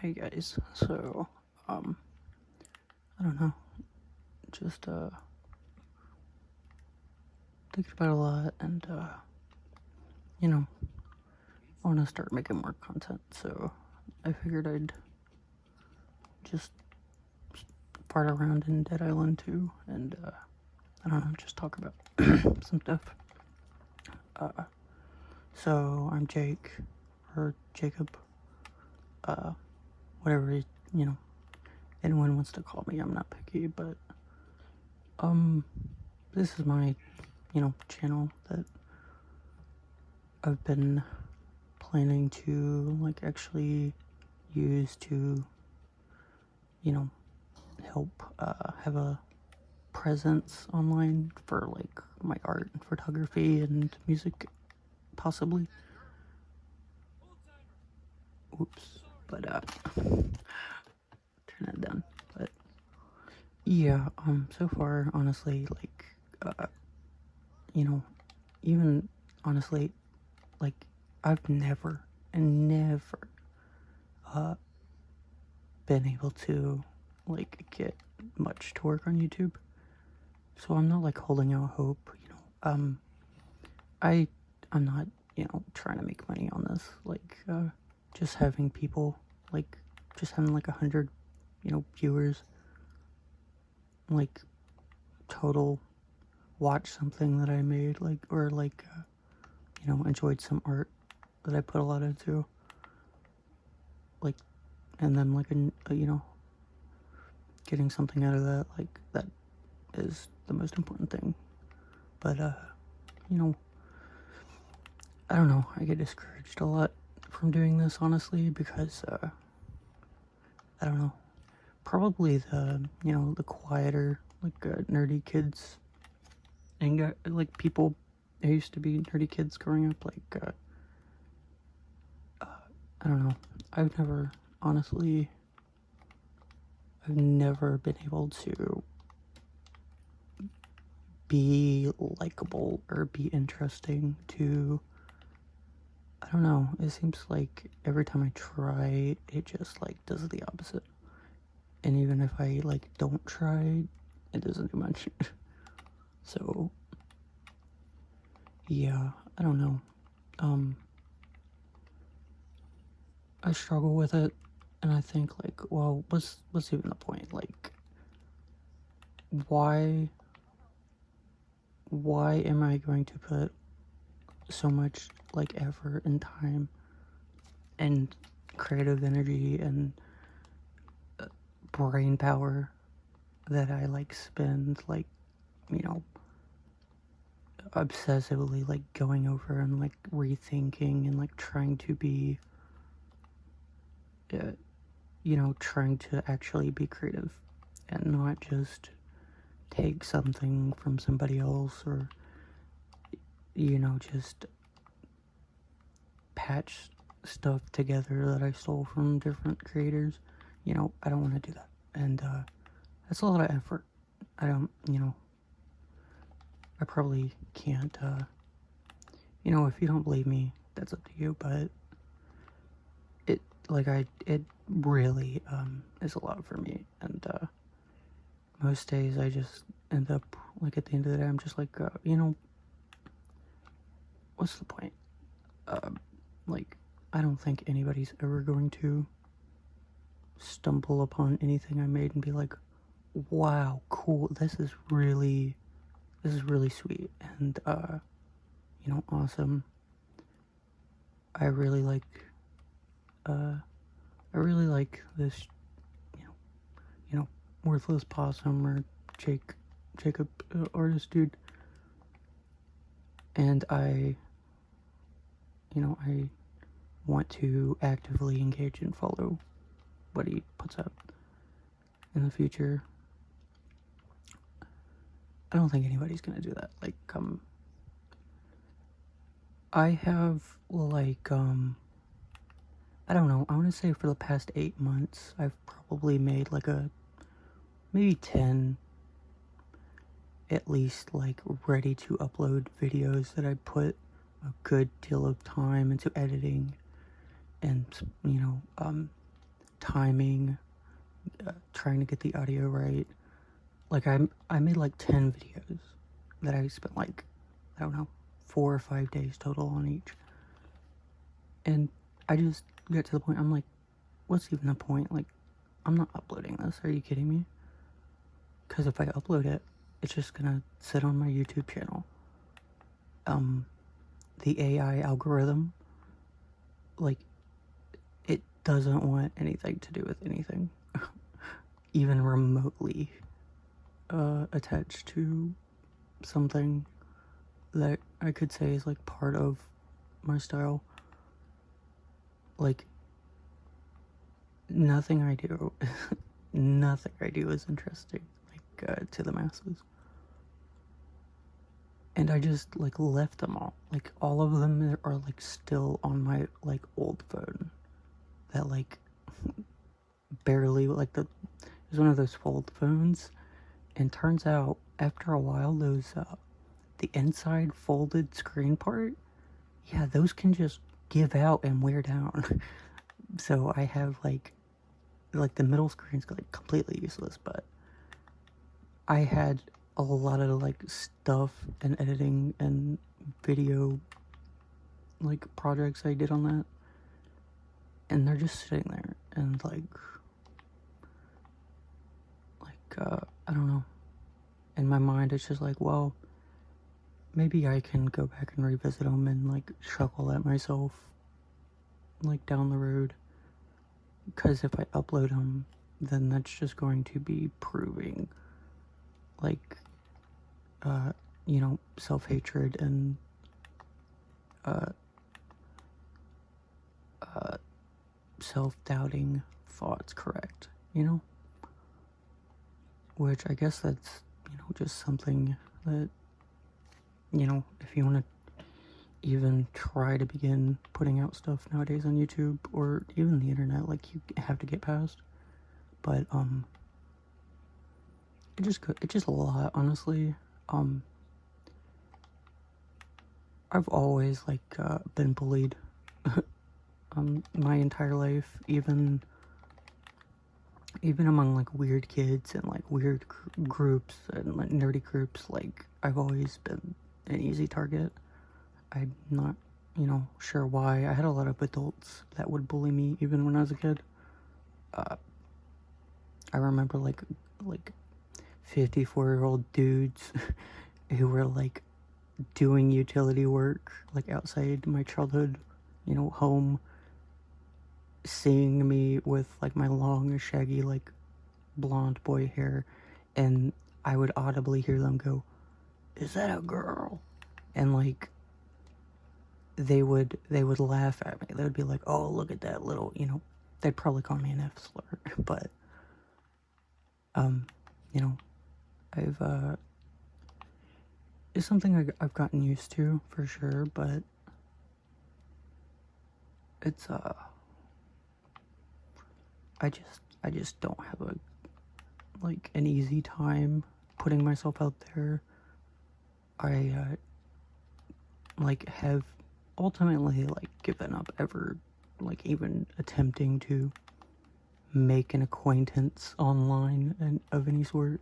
Hey guys, so, I don't know, just, thinking about a lot, and, I want to start making more content, so I figured I'd just fart around in Dead Island 2, and, I don't know, just talk about some stuff. So, I'm Jake, or Jacob, whatever, anyone wants to call me, I'm not picky, but, this is my, channel that I've been planning to, like, actually use to, help, have a presence online for, like, my art and photography and music, possibly. Oops. But, turn that down. But, yeah, so far, honestly, like, even, honestly, like, I've never, been able to, like, get much to work on YouTube. So I'm not, like, holding out hope, I'm not, trying to make money on this. Like, just having people, like, just having, like, 100, viewers, like, total watch something that I made, like, or, like, enjoyed some art that I put a lot into, like, and then, like, getting something out of that, like, that is the most important thing. But, I don't know, I get discouraged a lot from doing this, honestly, because, I don't know, probably the quieter, like, nerdy kids, and, like, people who used to be nerdy kids growing up, like, I don't know, honestly, I've never been able to be likable or be interesting to, I don't know, it seems like every time I try, it just, like, does the opposite. And even if I, like, don't try, it doesn't do much. So, yeah, I don't know. I struggle with it, and I think, like, well, what's even the point? Like, why am I going to put so much, like, effort and time and creative energy and brain power that I, like, spend, like, obsessively, like, going over and, like, rethinking and, like, trying to be, trying to actually be creative and not just take something from somebody else or, just patch stuff together that I stole from different creators. I don't want to do that. And, that's a lot of effort. I don't, I probably can't, if you don't believe me, that's up to you, but it really, is a lot for me, and, most days I just end up, like, at the end of the day, I'm just like, what's the point? Like, I don't think anybody's ever going to stumble upon anything I made and be like, wow, cool, this is really sweet, and, awesome. I really like, this, you know, Worthless Possum or Jacob, artist dude, and I want to actively engage and follow what he puts out in the future. I don't think anybody's gonna do that. Like, I have, like, I don't know, I want to say for the past 8 months, I've probably made, like, maybe 10, at least, like, ready to upload videos that I put a good deal of time into editing and, timing, trying to get the audio right. Like, I made like 10 videos that I spent like, I don't know, 4 or 5 days total on each. And I just got to the point, I'm like, what's even the point? Like, I'm not uploading this. Are you kidding me? Because if I upload it, it's just gonna sit on my YouTube channel. The AI algorithm, like, it doesn't want anything to do with anything, even remotely attached to something that I could say is like part of my style. Like, nothing I do nothing I do is interesting, like, to the masses. And I just like left them all. Like, all of them are like still on my like old phone that like barely, like, it was one of those fold phones. And turns out after a while, those the inside folded screen part, yeah, those can just give out and wear down. So I have like the middle screen's like completely useless, but I had a lot of like stuff and editing and video like projects I did on that, and they're just sitting there. And like I don't know, in my mind it's just like, well, maybe I can go back and revisit them and like chuckle at myself like down the road, because if I upload them, then that's just going to be proving like you know, self-hatred and self-doubting thoughts correct, you know? Which I guess that's, you know, just something that, you know, if you want to even try to begin putting out stuff nowadays on YouTube or even the internet, like, you have to get past. But it's just a lot, honestly. I've always like been bullied my entire life, even among like weird kids and like weird groups and like nerdy groups. Like, I've always been an easy target. I'm not, you know, sure why. I had a lot of adults that would bully me even when I was a kid. I remember like 54-year-old dudes who were like doing utility work like outside my childhood, you know, home, seeing me with like my long shaggy like blonde boy hair, and I would audibly hear them go, "Is that a girl?" And like they would laugh at me. They would be like, "Oh, look at that little," you know, they'd probably call me an F slur, but you know, it's something I've gotten used to for sure, but it's I just don't have a like an easy time putting myself out there. I like have ultimately like given up ever like even attempting to make an acquaintance online and of any sort.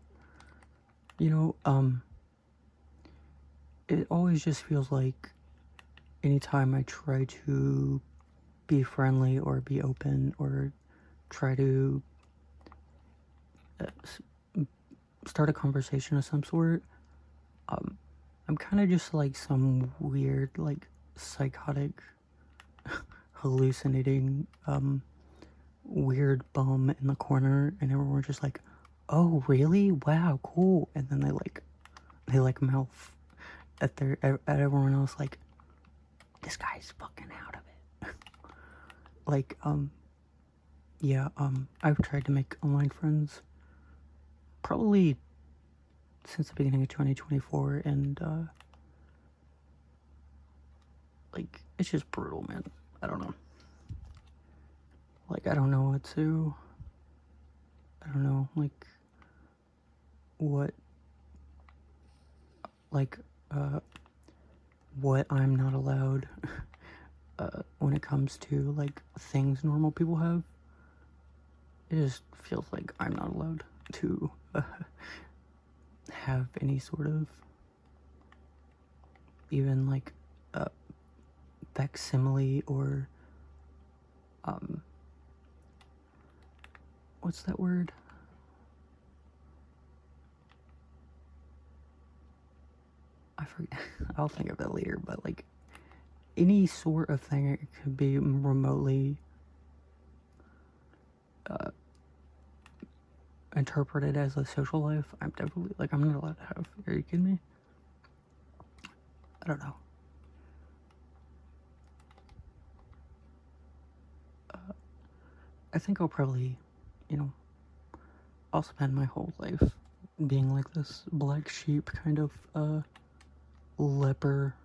You know, it always just feels like anytime I try to be friendly or be open or try to start a conversation of some sort, I'm kind of just like some weird, like, psychotic, hallucinating, weird bum in the corner, and everyone's just like, "Oh, really? Wow, cool." And then they mouth at everyone else like, "This guy's fucking out of it." Like, yeah, I've tried to make online friends probably since the beginning of 2024, and like, it's just brutal, man. I don't know. Like, I don't know like, what, like, what I'm not allowed when it comes to like things normal people have. it just feels like I'm not allowed to have any sort of even like facsimile or what's that word? I forget. I'll think of it later, but like any sort of thing it could be remotely interpreted as a social life, I'm definitely like, I'm not allowed to have. Are you kidding me? I don't know. I think I'll probably, you know, I'll spend my whole life being like this black sheep kind of leper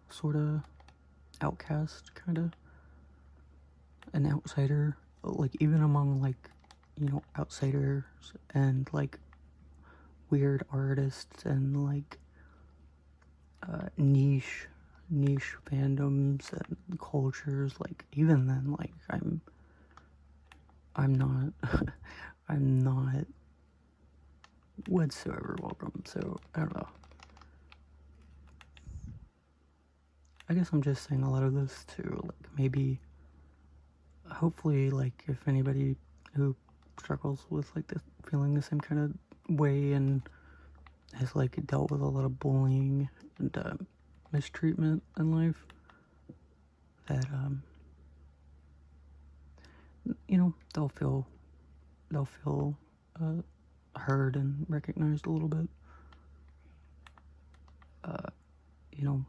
sort of outcast, kind of an outsider, like even among like, you know, outsiders and like weird artists and like niche fandoms and cultures. Like even then, like I'm not I'm not whatsoever welcome. So I don't know. I guess I'm just saying a lot of this to like maybe hopefully like if anybody who struggles with like this feeling the same kind of way and has like dealt with a lot of bullying and mistreatment in life, that you know, they'll feel heard and recognized a little bit. You know,